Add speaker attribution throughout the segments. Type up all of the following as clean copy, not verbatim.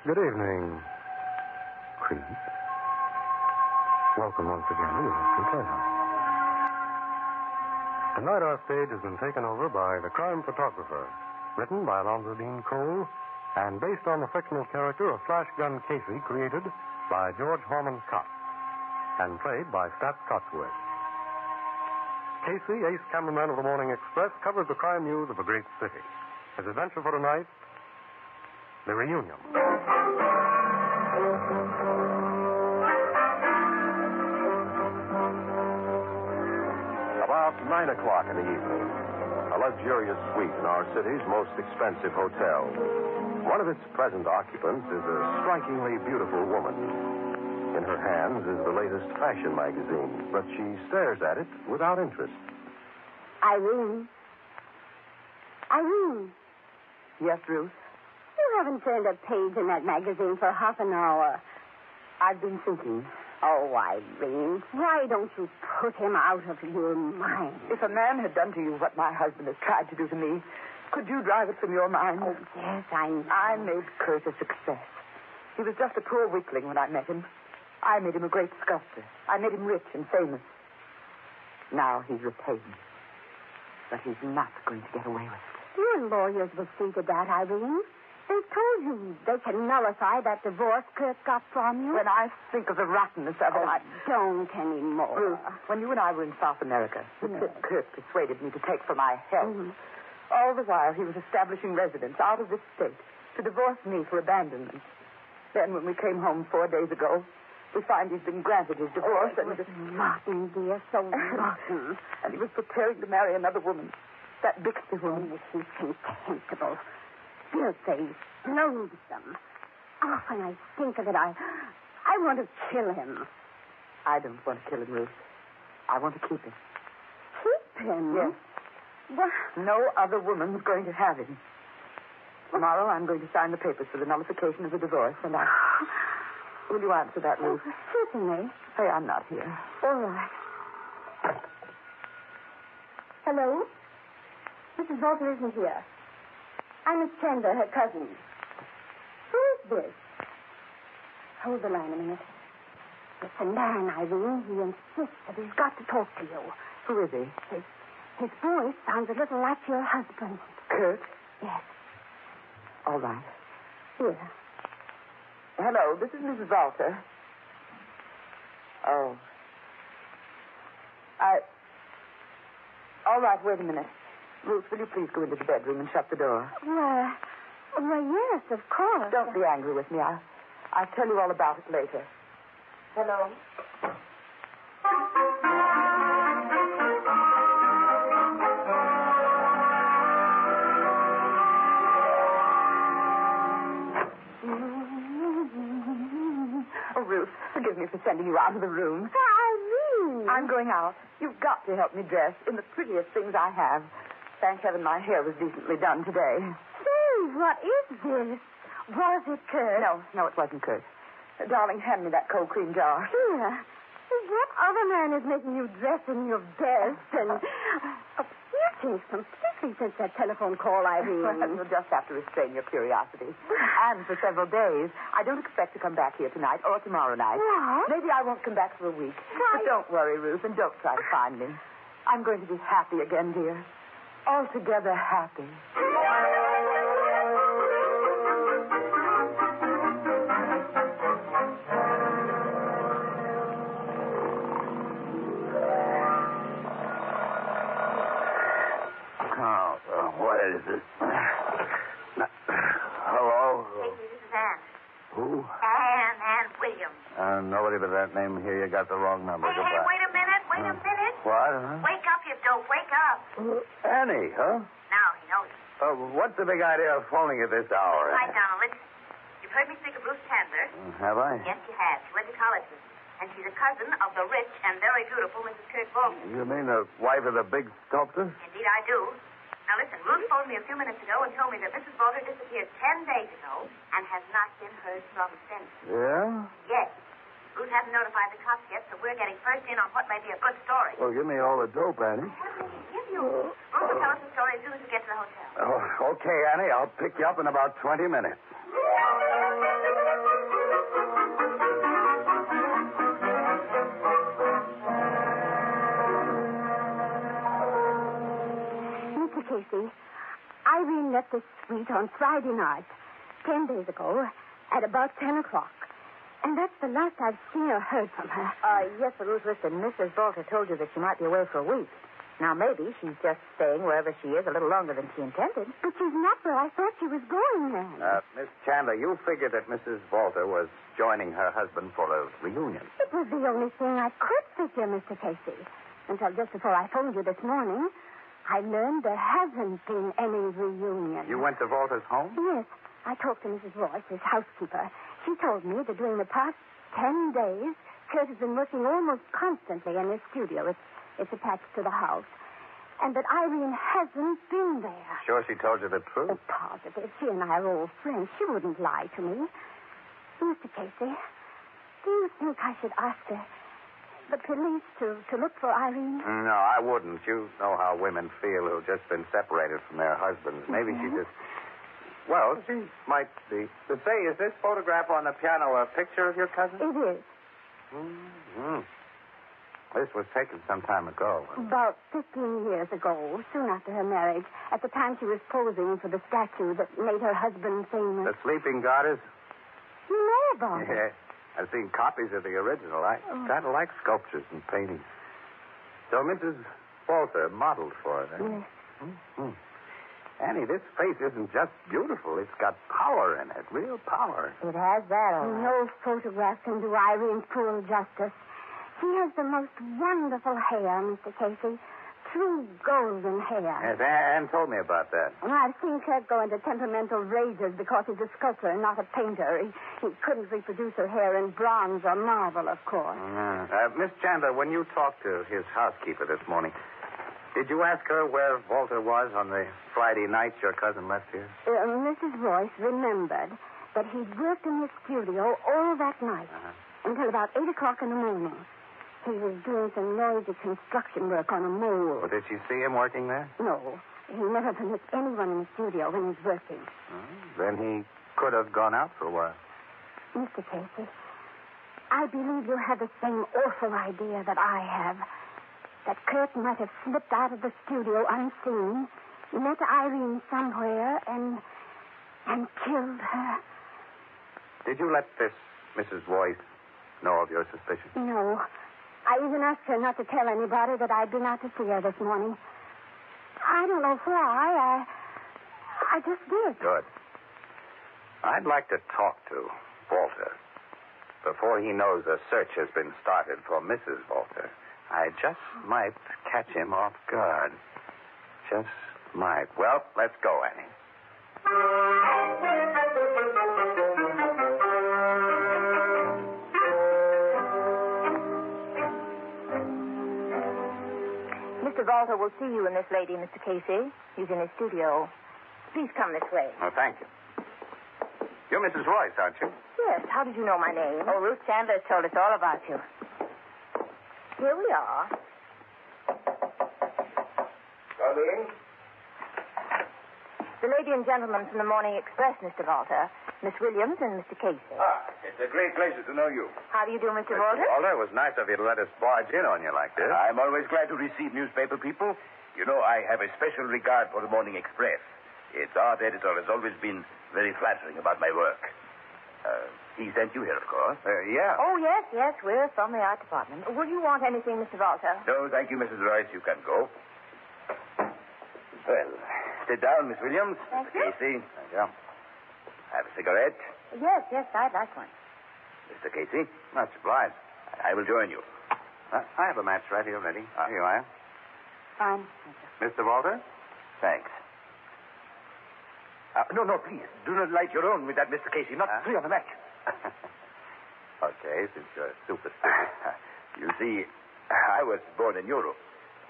Speaker 1: Good evening, Creed. Welcome once again to Instant Playhouse. Tonight our stage has been taken over by The Crime Photographer, written by Alonzo Dean Cole and based on the fictional character of Flashgun Casey, created by George Horman Cox and played by Staats Cotsworth. Casey, ace cameraman of the Morning Express, covers the crime news of a great city. His adventure for tonight, the reunion.
Speaker 2: About 9 o'clock in the evening, a luxurious suite in our city's most expensive hotel. One of its present occupants is a strikingly beautiful woman. In her hands is the latest fashion magazine, but she stares at it without interest.
Speaker 3: Irene. Irene.
Speaker 4: Yes, Ruth?
Speaker 3: You haven't turned a page in that magazine for half an hour.
Speaker 4: I've been thinking.
Speaker 3: Oh, Irene, why don't you put him out of your mind?
Speaker 4: If a man had done to you what my husband has tried to do to me, could you drive it from your mind?
Speaker 3: Oh, yes, I know.
Speaker 4: I made Kurt a success. He was just a poor weakling when I met him. I made him a great sculptor. I made him rich and famous. Now he's repaid me. But he's not going to get away with it.
Speaker 3: Your lawyers will see to that, Irene. They've told you they can nullify that divorce Kurt got from you.
Speaker 4: When I think of the rottenness of it...
Speaker 3: I don't anymore.
Speaker 4: Ruth, when you and I were in South America, the
Speaker 3: Yes.
Speaker 4: tip Kurt persuaded me to take for my health.
Speaker 3: Mhm.
Speaker 4: All the while, he was establishing residence out of this state to divorce me for abandonment. Then, when we came home 4 days ago, we find he's been granted his divorce and...
Speaker 3: rotten, dear, so rotten.
Speaker 4: And he was preparing to marry another woman. That Bixby woman.
Speaker 3: Oh, he's contemptible. Filthy, loathsome. Oh, when I think of it, I want to kill him.
Speaker 4: I don't want to kill him, Ruth. I want to keep him.
Speaker 3: Keep him?
Speaker 4: Yes.
Speaker 3: What?
Speaker 4: No other woman's going to have him. Tomorrow, I'm going to sign the papers for the nullification of the divorce, and I... Will you answer that, Ruth?
Speaker 3: Oh, certainly.
Speaker 4: Say I'm not here.
Speaker 3: All right. Hello? Mrs. Walter isn't here. I'm Miss Chandler, her cousin. Who is this? Hold the line a minute. It's a man, Irene. He insists that he's got to talk to you.
Speaker 4: Who is he?
Speaker 3: His voice sounds a little like your husband.
Speaker 4: Kurt?
Speaker 3: Yes.
Speaker 4: All right.
Speaker 3: Here.
Speaker 4: Hello, this is Mrs. Walter. Oh. All right, wait a minute. Ruth, will you please go into the bedroom and shut the door?
Speaker 3: Why, yes, of course.
Speaker 4: Don't be angry with me. I'll tell you all about it later. Hello? Oh, Ruth, forgive me for sending you out of the room.
Speaker 3: Irene!
Speaker 4: I'm going out. You've got to help me dress in the prettiest things I have. Thank heaven my hair was decently done today.
Speaker 3: Say, what is this? Was it Kurt?
Speaker 4: No, it wasn't Kurt. Darling, hand me that cold cream jar.
Speaker 3: Here. What other man is making you dress in your best? And you've changed completely since that telephone call, Irene.
Speaker 4: Well, you'll just have to restrain your curiosity. And for several days. I don't expect to come back here tonight or tomorrow night.
Speaker 3: What?
Speaker 4: Maybe I won't come back for a week.
Speaker 3: Why?
Speaker 4: But don't worry, Ruth, and don't try to find me. I'm going to be happy again, dear. Altogether happy.
Speaker 2: What is it? Hello?
Speaker 5: Casey, this is Ann.
Speaker 2: Who?
Speaker 5: Ann Williams.
Speaker 2: Nobody but that name here. You got the wrong number.
Speaker 5: Hey,
Speaker 2: Goodbye.
Speaker 5: wait a minute.
Speaker 2: What?
Speaker 5: Wake up, you dope. Wake up.
Speaker 2: Annie, huh?
Speaker 5: Now he knows.
Speaker 2: What's the big idea of phoning at this hour?
Speaker 5: Right down, listen. You've heard me speak of Ruth Chandler.
Speaker 2: Have I?
Speaker 5: Yes, you have. She went to college with me. And she's a cousin of the rich and very beautiful Mrs. Kurt Baldwin.
Speaker 2: You mean the wife of the big sculptor?
Speaker 5: Indeed, I do. Now, listen, Ruth phoned me a few minutes ago and told me that Mrs. Walter disappeared 10 days ago and has not been heard from since.
Speaker 2: Yeah?
Speaker 5: Yes. Ruth hasn't notified the cops yet, so we're getting first in on what may be a good story.
Speaker 2: Well, give me all the dope, Annie.
Speaker 5: Give you. Ruth will tell us the story as soon as we get to the hotel.
Speaker 2: Oh, okay, Annie. I'll pick you up in about 20 minutes.
Speaker 3: this suite on Friday night, 10 days ago, at about 10 o'clock. And that's the last I've seen or heard from her.
Speaker 5: Yes, but Ruth, listen, Mrs. Volter told you that she might be away for a week. Now, maybe she's just staying wherever she is a little longer than she intended.
Speaker 3: But she's not where I thought she was going then.
Speaker 6: Miss Chandler, you figured that Mrs. Volter was joining her husband for a reunion.
Speaker 3: It was the only thing I could figure, Mr. Casey. Until just before I phoned you this morning, I learned there hasn't been any reunion.
Speaker 6: You went to Volter's home?
Speaker 3: Yes. I talked to Mrs. Royce, his housekeeper. She told me that during the past 10 days, Kurt has been working almost constantly in his studio. It's attached to the house. And that Irene hasn't been there.
Speaker 6: Sure she told you the truth?
Speaker 3: Positive. She and I are old friends. She wouldn't lie to me. Mr. Casey, do you think I should ask the police to look for Irene?
Speaker 6: No, I wouldn't. You know how women feel who've just been separated from their husbands. Maybe she just... Well, she might be. To say, is this photograph on the piano a picture of your cousin?
Speaker 3: It is.
Speaker 6: Mm-hmm. This was taken some time ago.
Speaker 3: About 15 years ago, soon after her marriage, at the time she was posing for the statue that made her husband famous.
Speaker 6: The sleeping goddess?
Speaker 3: You know about it?
Speaker 6: Yeah. I've seen copies of the original. I kind of like sculptures and paintings. So Mrs. Walter modeled for it, eh?
Speaker 3: Yes.
Speaker 6: Mm-hmm. Annie, this face isn't just beautiful. It's got power in it, real power.
Speaker 5: It has that, all right.
Speaker 3: No photograph can do Irene full justice. She has the most wonderful hair, Mr. Casey. True golden hair.
Speaker 6: Yes, Anne told me about that.
Speaker 3: Well, I've seen Kurt go into temperamental rages because he's a sculptor and not a painter. He couldn't reproduce her hair in bronze or marble, of course.
Speaker 6: Miss Chandler, when you talked to his housekeeper this morning, did you ask her where Walter was on the Friday night your cousin left here?
Speaker 3: Mrs. Royce remembered that he'd worked in his studio all that night until about 8 o'clock in the morning. He was doing some noisy construction work on a mole.
Speaker 6: Well, did she see him working there?
Speaker 3: No. He never permits anyone in the studio when he's working.
Speaker 6: Then he could have gone out for a while.
Speaker 3: Mr. Casey, I believe you have the same awful idea that I have. That Kurt might have slipped out of the studio unseen, met Irene somewhere, and killed her.
Speaker 6: Did you let this Mrs. Royce know of your suspicion?
Speaker 3: No. I even asked her not to tell anybody that I'd been out to see her this morning. I don't know why. I just did.
Speaker 6: Good. I'd like to talk to Walter before he knows a search has been started for Mrs. Walter. I just might catch him off guard. Just might. Well, let's go, Annie.
Speaker 5: Mr. Volter will see you and this lady, Mr. Casey. He's in his studio. Please come this way.
Speaker 6: Oh, thank you. You're Mrs. Royce, aren't you?
Speaker 5: Yes. How did you know my name? Oh, Ruth Chandler has told us all about you. Here we are.
Speaker 6: Come in.
Speaker 5: The lady and gentleman from the Morning Express, Mr. Volter. Miss Williams and Mr. Casey.
Speaker 7: It's a great pleasure to know you.
Speaker 5: How do you do, Mr. Volter?
Speaker 6: Walter, it was nice of you to let us barge in on you like this.
Speaker 7: I'm always glad to receive newspaper people. You know, I have a special regard for the Morning Express. Its art editor has always been very flattering about my work. He sent you here, of course.
Speaker 6: Yeah.
Speaker 5: Oh, yes. We're from the art department. Will you want anything, Mr. Volter?
Speaker 7: No, thank you, Mrs. Royce. You can go. Well, sit down, Miss Williams.
Speaker 5: Thank you.
Speaker 7: Casey.
Speaker 6: Thank you.
Speaker 7: Have a cigarette.
Speaker 5: Yes, I'd like one.
Speaker 7: Mr. Casey,
Speaker 6: Much obliged.
Speaker 7: I will join you.
Speaker 6: I have a match right here ready. Here you are.
Speaker 3: Fine.
Speaker 6: Mr. Walter?
Speaker 7: Thanks. No, please. Do not light your own with that, Mr. Casey. Not three on the match.
Speaker 6: Okay, since you're superstitious.
Speaker 7: You see, I was born in Europe,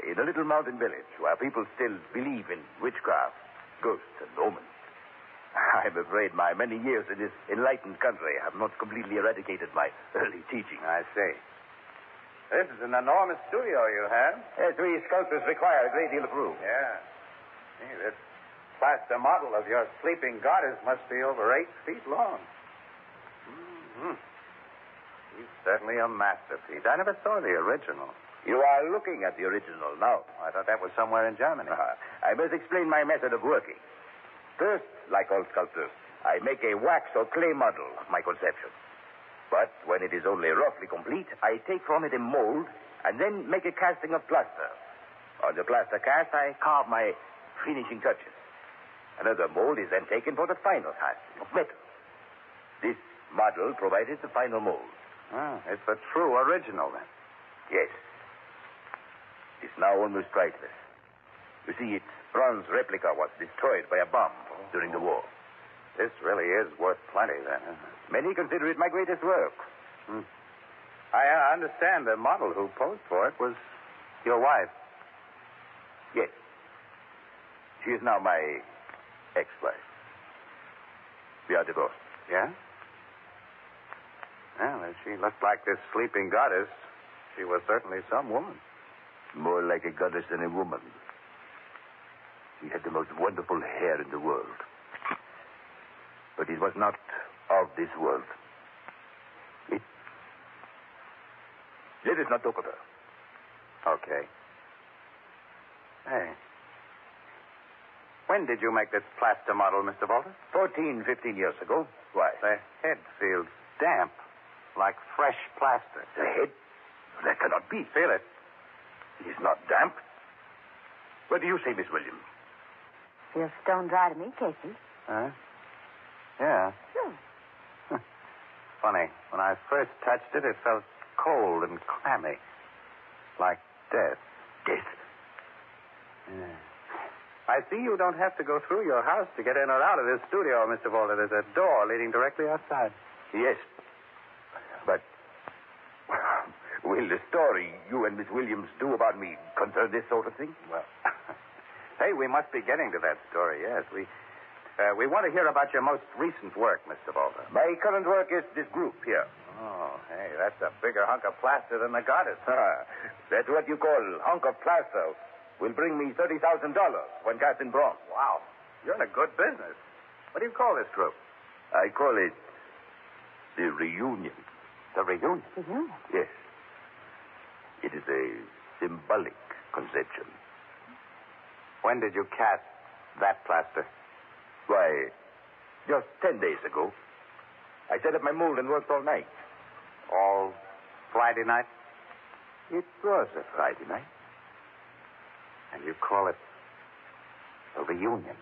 Speaker 7: in a little mountain village where people still believe in witchcraft, ghosts, and omens. I'm afraid my many years in this enlightened country have not completely eradicated my early teaching.
Speaker 6: I see. This is an enormous studio you have.
Speaker 7: Yes, we sculptors require a great deal of room.
Speaker 6: Yeah. See, this plaster model of your sleeping goddess must be over 8 feet long. Mm-hmm. She's certainly a masterpiece. I never saw the original.
Speaker 7: You are looking at the original now.
Speaker 6: I thought that was somewhere in Germany.
Speaker 7: I must explain my method of working. First, like all sculptors, I make a wax or clay model of my conception. But when it is only roughly complete, I take from it a mold and then make a casting of plaster. On the plaster cast, I carve my finishing touches. Another mold is then taken for the final casting of metal. This model provided the final mold.
Speaker 6: Ah, it's a true original, then.
Speaker 7: Yes. It's now almost priceless. You see, its bronze replica was destroyed by a bomb during the war.
Speaker 6: This really is worth plenty, then.
Speaker 7: Many consider it my greatest work.
Speaker 6: I understand the model who posed for it was your wife.
Speaker 7: Yes. She is now my ex-wife. We are divorced.
Speaker 6: Yeah? Well, if she looked like this sleeping goddess, she was certainly some woman.
Speaker 7: More like a goddess than a woman. She had the most wonderful hair in the world. But it was not of this world. Let us not talk of her.
Speaker 6: Okay. Hey. When did you make this plaster model, Mr. Volter?
Speaker 7: 14, 15 years ago. Why?
Speaker 6: The head feels damp, like fresh plaster.
Speaker 7: The head? That cannot be.
Speaker 6: Feel it.
Speaker 7: It is not damp. What do you say, Miss Williams?
Speaker 3: Feels stone dry to me, Casey.
Speaker 6: Huh? Yeah.
Speaker 3: Sure.
Speaker 6: Funny. When I first touched it, it felt cold and clammy. Like death.
Speaker 7: Death?
Speaker 6: Yeah. I see you don't have to go through your house to get in or out of this studio, Mr. Volter. There's a door leading directly outside.
Speaker 7: Yes. But will the story you and Miss Williams do about me concern this sort of thing?
Speaker 6: Well, hey, we must be getting to that story, yes. We want to hear about your most recent work, Mr. Volter.
Speaker 7: My current work is this group here.
Speaker 6: Oh, hey, that's a bigger hunk of plaster than the goddess.
Speaker 7: That's what you call hunk of plaster. Will bring me $30,000 when cast in bronze.
Speaker 6: Wow. You're in a good business. What do you call this group?
Speaker 7: I call it the Reunion.
Speaker 6: The Reunion?
Speaker 3: Mm-hmm.
Speaker 7: Yes. It is a symbolic conception.
Speaker 6: When did you cast that plaster?
Speaker 7: Why, just 10 days ago. I set up my mold and worked all night.
Speaker 6: All Friday night?
Speaker 7: It was a Friday night.
Speaker 6: And you call it a reunion.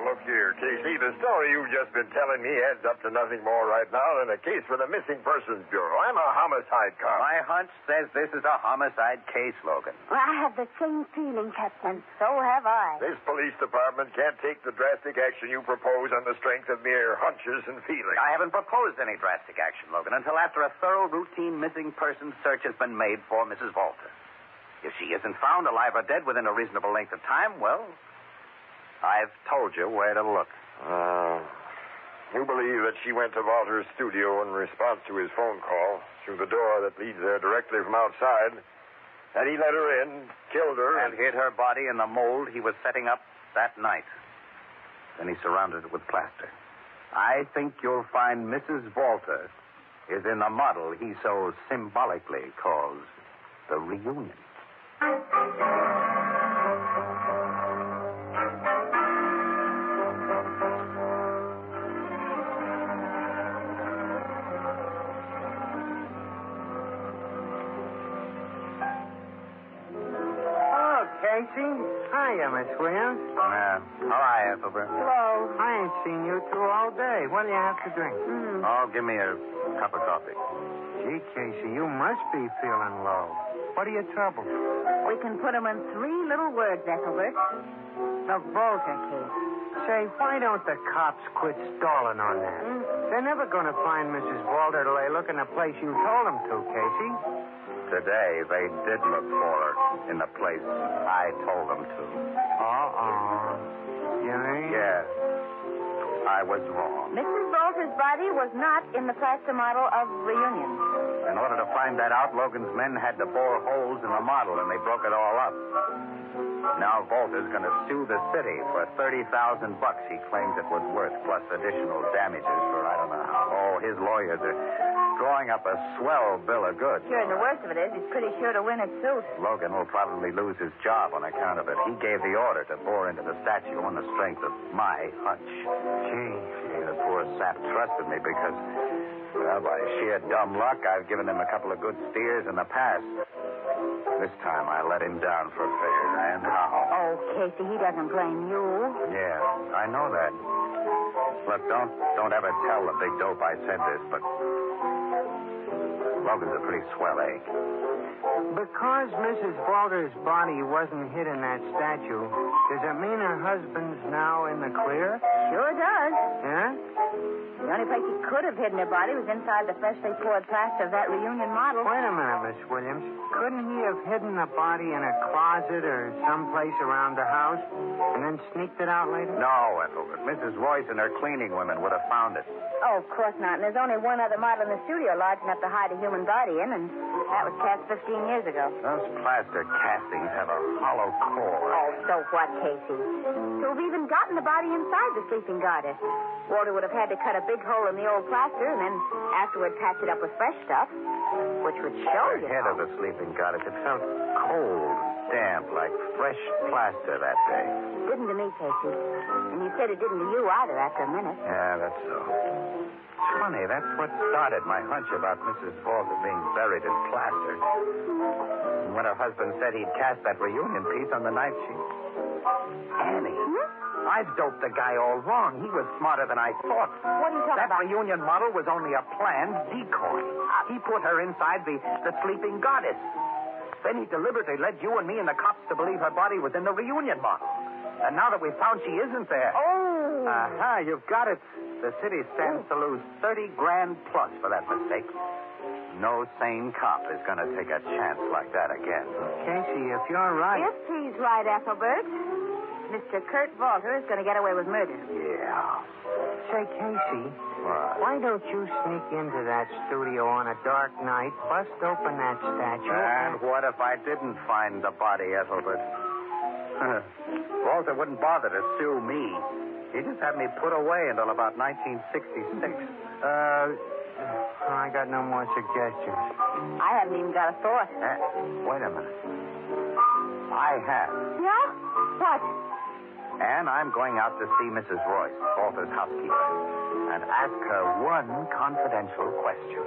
Speaker 8: Look here, Casey. The story you've just been telling me adds up to nothing more right now than a case for the Missing Persons Bureau. I'm a homicide cop.
Speaker 6: My hunch says this is a homicide case, Logan.
Speaker 3: Well, I have the same feeling, Captain. So have I.
Speaker 8: This police department can't take the drastic action you propose on the strength of mere hunches and feelings.
Speaker 6: I haven't proposed any drastic action, Logan, until after a thorough routine missing persons search has been made for Mrs. Volter. If she isn't found alive or dead within a reasonable length of time, well, I've told you where to look.
Speaker 8: You believe that she went to Walter's studio in response to his phone call through the door that leads there directly from outside, and he let her in, killed her,
Speaker 6: and hid her body in the mold he was setting up that night. Then he surrounded it with plaster. I think you'll find Mrs. Volter is in the model he so symbolically calls the Reunion.
Speaker 9: Casey? Hiya, Miss Williams.
Speaker 6: How are you, Ethelbert?
Speaker 3: Hello.
Speaker 9: I ain't seen you two all day. What do you have to drink?
Speaker 6: Oh, give me a cup of coffee.
Speaker 9: Gee, Casey, you must be feeling low. What are your troubles?
Speaker 3: We can put them in 3 little words, Ethelbert. The Volter case.
Speaker 9: Say, why don't the cops quit stalling on that? They're never going to find Mrs. Volter till they look in the place you told them to, Casey.
Speaker 6: Today, they did look for her in the place I told them to.
Speaker 9: You mean?
Speaker 6: Yes. I was wrong.
Speaker 3: Mrs. Volter's body was not in the plaster model of Reunion.
Speaker 6: In order to find that out, Logan's men had to bore holes in the model, and they broke it all up. Now Walter's going to sue the city for $30,000 he claims it was worth, plus additional damages for I don't know how. Oh, his lawyers are drawing up a swell bill of goods.
Speaker 3: Sure, and the worst of it is he's pretty sure to win a suit.
Speaker 6: Logan will probably lose his job on account of it. He gave the order to bore into the statue on the strength of my hunch. Gee, the poor sap trusted me because, well, by sheer dumb luck, I've given him a couple of good steers in the past. This time I let him down for fair, and how?
Speaker 3: Oh, Casey, he doesn't blame you.
Speaker 6: Yeah, I know that. Look, don't ever tell the big dope I said this, but Logan's a pretty swell egg.
Speaker 9: Because Mrs. Walter's body wasn't hid in that statue, does it mean her husband's now in the clear?
Speaker 3: Sure does.
Speaker 9: Yeah?
Speaker 3: The only place he could have hidden her body was inside the freshly poured plaster of that reunion model.
Speaker 9: Wait a minute, Miss Williams. Couldn't he have hidden the body in a closet or someplace around the house and then sneaked it out later?
Speaker 6: No, Ethelbert. Mrs. Royce and her cleaning women would have found it.
Speaker 3: Oh, of course not. And there's only one other model in the studio large enough to hide a human body in, and that was cast 15 years ago.
Speaker 6: Those plaster castings have a hollow core.
Speaker 3: Oh, so what, Casey? To have even gotten the body inside the sleeping goddess, Walter would have had to cut a big hole in the old plaster and then afterward patch it up with fresh stuff, which would show
Speaker 6: The head of the sleeping goddess, it felt cold, damp, like fresh plaster that day.
Speaker 3: Didn't to me, Casey. And you said it didn't to you either after a minute.
Speaker 6: Yeah, that's so. It's funny, that's what started my hunch about Mrs. Walter being buried in plaster. And when her husband said he'd cast that reunion piece on the night she... Annie. I've doped the guy all wrong. He was smarter than I thought.
Speaker 3: What are you talking
Speaker 6: that
Speaker 3: about?
Speaker 6: That reunion model was only a planned decoy. He put her inside the sleeping goddess. Then he deliberately led you and me and the cops to believe her body was in the reunion model. And now that we've found she isn't there...
Speaker 3: Oh!
Speaker 6: Aha, you've got it. The city stands to lose $30,000 plus for that mistake. No sane cop is going to take a chance like that again.
Speaker 9: Casey, if you're right...
Speaker 3: If he's right, Ethelbert, Mr. Kurt Walter is going to get away with murder.
Speaker 6: Yeah.
Speaker 9: Say, Casey,
Speaker 6: What?
Speaker 9: why don't you sneak into that studio on a dark night, bust open that statue...
Speaker 6: And what if I didn't find the body, Ethelbert? Walter wouldn't bother to sue me. He just had me put away until about 1966.
Speaker 9: I got no more suggestions.
Speaker 3: I haven't even got a thought.
Speaker 6: Wait a minute. I have.
Speaker 3: Yeah? What?
Speaker 6: And I'm going out to see Mrs. Royce, Walter's housekeeper, and ask her one confidential question.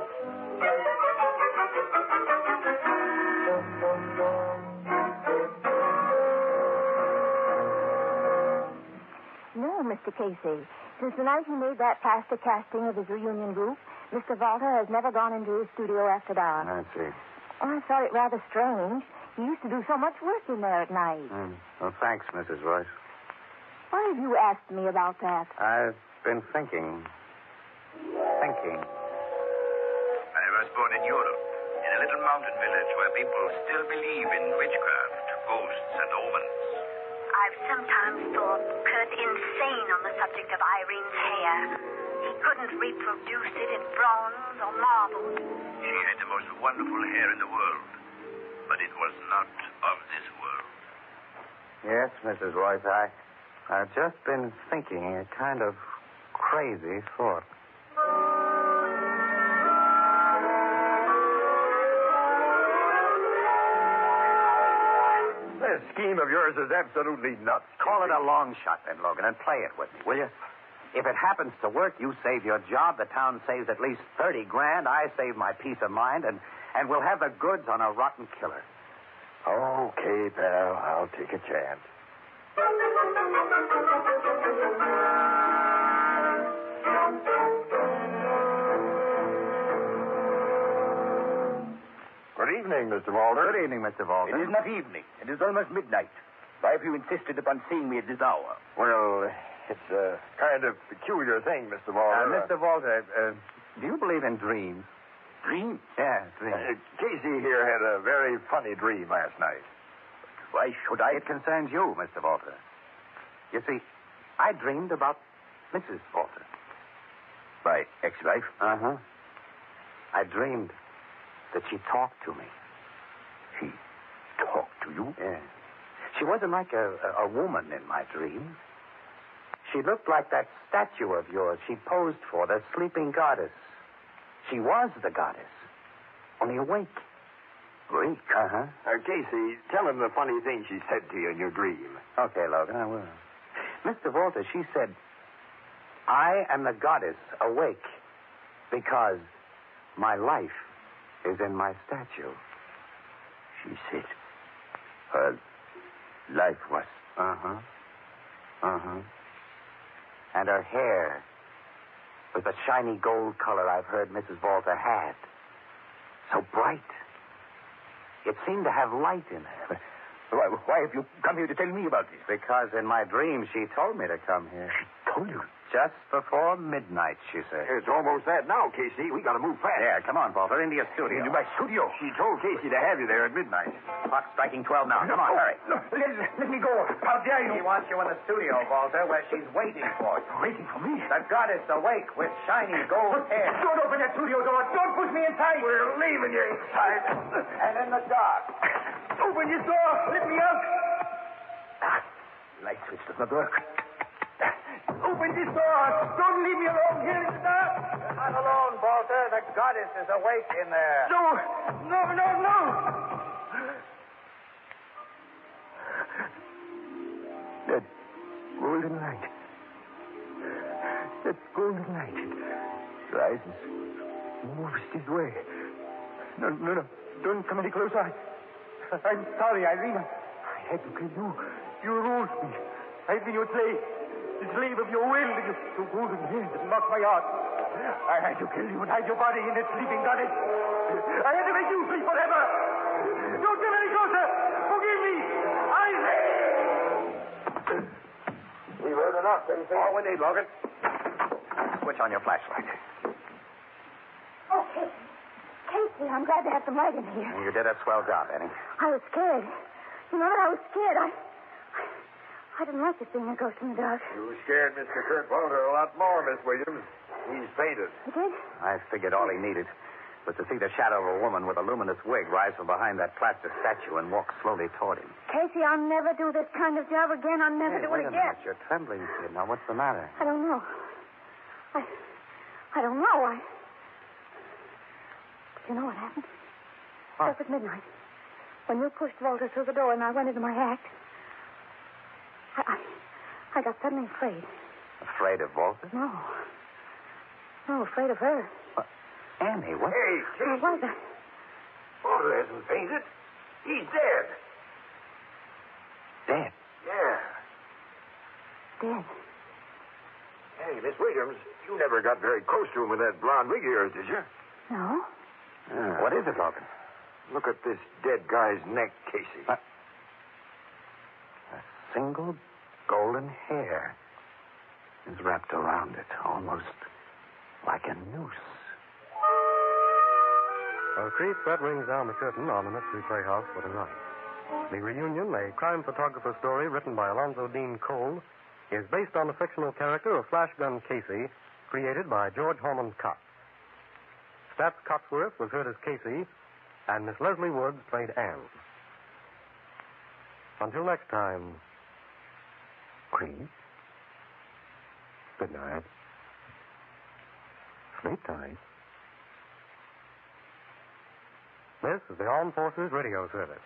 Speaker 3: No, Mr. Casey. Since the night he made that plaster casting of his reunion group, Mr. Walter has never gone into his studio after dark.
Speaker 6: I see.
Speaker 3: Oh, I thought it rather strange. He used to do so much work in there at night.
Speaker 6: Well, thanks, Mrs. Royce.
Speaker 3: Why have you asked me about that?
Speaker 6: I've been thinking.
Speaker 7: I was born in Europe, in a little mountain village where people still believe in witchcraft, ghosts, and omens.
Speaker 5: I've sometimes thought Kurt insane on the subject of Irene's hair. He couldn't reproduce it in bronze or marble.
Speaker 7: She had the most wonderful hair in the world, but it was not of this world.
Speaker 6: Yes, Mrs. Royce, I've just been thinking a kind of crazy thought.
Speaker 8: This scheme of yours is absolutely nuts.
Speaker 6: Call it a long shot, then, Logan, and play it with me, will you? If it happens to work, you save your job, the town saves at least $30,000, I save my peace of mind, and we'll have the goods on a rotten killer.
Speaker 8: Okay, pal. I'll take a chance. Good evening, Mr. Walter.
Speaker 6: Good evening, Mr. Walter.
Speaker 7: It is not evening. It is almost midnight. Why have you insisted upon seeing me at this hour?
Speaker 8: Well, it's a kind of peculiar thing, Mr. Walter.
Speaker 6: Mr. Walter, do you believe in dreams?
Speaker 8: Dreams?
Speaker 6: Yeah, dreams.
Speaker 8: Casey here had a very funny dream last night.
Speaker 7: Why should I?
Speaker 6: It concerns you, Mr. Walter. You see, I dreamed about Mrs. Walter.
Speaker 7: My ex-wife?
Speaker 6: Uh-huh. I dreamed that she talked to me.
Speaker 7: She talked to you?
Speaker 6: Yeah. She wasn't like a woman in my dream. She looked like that statue of yours she posed for, the sleeping goddess. She was the goddess, only awake.
Speaker 8: Awake?
Speaker 6: Uh-huh.
Speaker 8: Casey, tell him the funny thing she said to you in your dream.
Speaker 6: Okay, Logan, I will. Mr. Walter, she said, I am the goddess awake because my life is in my statue.
Speaker 7: She said her life was...
Speaker 6: Uh-huh. Uh-huh. And her hair was the shiny gold color I've heard Mrs. Walter had. So bright. It seemed to have light in it.
Speaker 7: Why have you come here to tell me about this?
Speaker 6: Because in my dream she told me to come here.
Speaker 7: She told you?
Speaker 6: Just before midnight, she said.
Speaker 8: It's almost that now, Casey. We got to move fast.
Speaker 6: Yeah, come on, Walter, into your studio.
Speaker 7: Into my studio?
Speaker 8: She told Casey to have you there at midnight.
Speaker 6: Clock's striking 12 now. Come on, hurry.
Speaker 7: No, let me go. How dare you?
Speaker 6: She wants you in the studio, Walter, where she's waiting for you.
Speaker 7: Waiting for me?
Speaker 6: The goddess awake with shiny gold hair.
Speaker 7: Don't open that studio door. Don't push me inside.
Speaker 8: We're leaving you inside.
Speaker 6: And in the dark.
Speaker 7: Open your door. Let me out. Light switch does not work. Open this door. Don't leave me alone here in the dark.
Speaker 6: You're not alone, Walter. The goddess is awake in there.
Speaker 7: No. That golden light. That golden light. It rises, moves this way. No. Don't come any closer. I'm sorry, Irene. I had to kill you. You ruled me. I've been your slave. The slave of your will. Your golden hair that mocked my heart. I had to kill you and hide your body in that sleeping goddess. I had to make you sleep forever. Don't come any closer. Forgive me.
Speaker 8: We've heard enough, Casey.
Speaker 6: All we need, Logan. Switch on your flashlight.
Speaker 3: Oh, Casey, I'm glad to have some light in here.
Speaker 6: You did a swell job, Annie.
Speaker 3: I was scared. You know that I was scared. I didn't like to seeing a ghost in the dark.
Speaker 8: You scared Mr. Kurt Walter a lot more, Miss Williams. He's fainted.
Speaker 3: You did?
Speaker 6: I figured all he needed was to see the shadow of a woman with a luminous wig rise from behind that plaster statue and walk slowly toward him.
Speaker 3: Casey, I'll never do this kind of job again. I'll never do
Speaker 6: wait
Speaker 3: it
Speaker 6: a
Speaker 3: again.
Speaker 6: minute. You're trembling, kid. Now, what's the matter?
Speaker 3: I don't know. I don't know. You know what happened?
Speaker 6: What?
Speaker 3: Just at midnight. When you pushed Walter through the door and I went into my act, I got suddenly afraid.
Speaker 6: Afraid of Walter?
Speaker 3: No, afraid of her.
Speaker 6: Annie, what?
Speaker 8: Hey,
Speaker 3: Why was I?
Speaker 8: Walter hasn't fainted. He's dead.
Speaker 6: Dead?
Speaker 8: Yeah.
Speaker 3: Dead.
Speaker 8: Hey, Miss Williams, you never got very close to him with that blonde wig of yours, did you?
Speaker 3: No.
Speaker 6: What is it, Logan?
Speaker 8: Look at this dead guy's neck, Casey.
Speaker 6: A single golden hair is wrapped around it, almost like a noose.
Speaker 1: A creep that rings down the curtain on the Mystery Playhouse for tonight. The Reunion, a crime photographer story written by Alonzo Dean Cole, is based on the fictional character of Flashgun Casey, created by George Horman Cox. Staats Cotsworth was heard as Casey, and Miss Leslie Woods played Anne. Until next time, creep. Good night. Sleep tight. This is the Armed Forces Radio Service.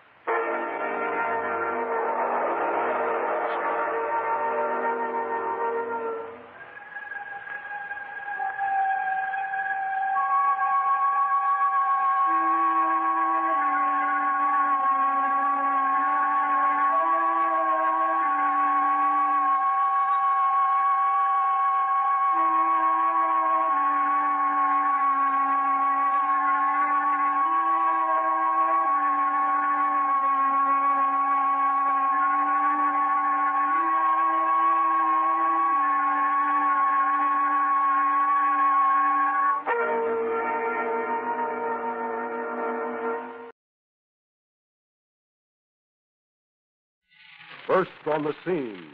Speaker 10: First on the scene,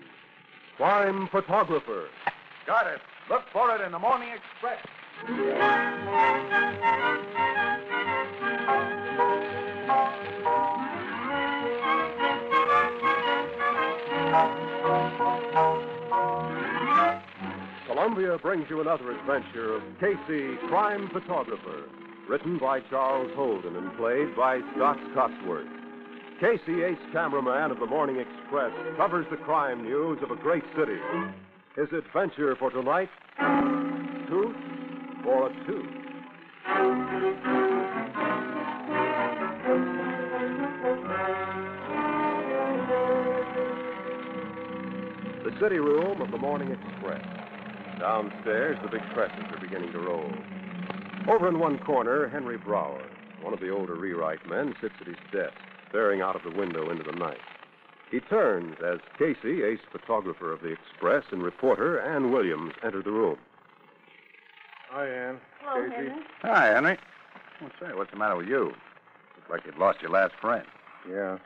Speaker 10: crime photographer.
Speaker 11: Got it. Look for it in the Morning Express.
Speaker 10: brings you another adventure of Casey, Crime Photographer, written by Charles Holden and played by Staats Cotsworth. Casey, ace cameraman of the Morning Express, covers the crime news of a great city. His adventure for tonight, Tooth for a Tooth. The city room of the Morning Express. Downstairs, the big presses are beginning to roll. Over in one corner, Henry Brower, one of the older rewrite men, sits at his desk, staring out of the window into the night. He turns as Casey, ace photographer of the Express, and reporter Ann Williams enter the room.
Speaker 11: Hi, Ann.
Speaker 3: Hello,
Speaker 11: Casey.
Speaker 3: Henry.
Speaker 6: Hi, Henry. Well, say, what's the matter with you? Looks like you'd lost your last friend.
Speaker 11: Yeah.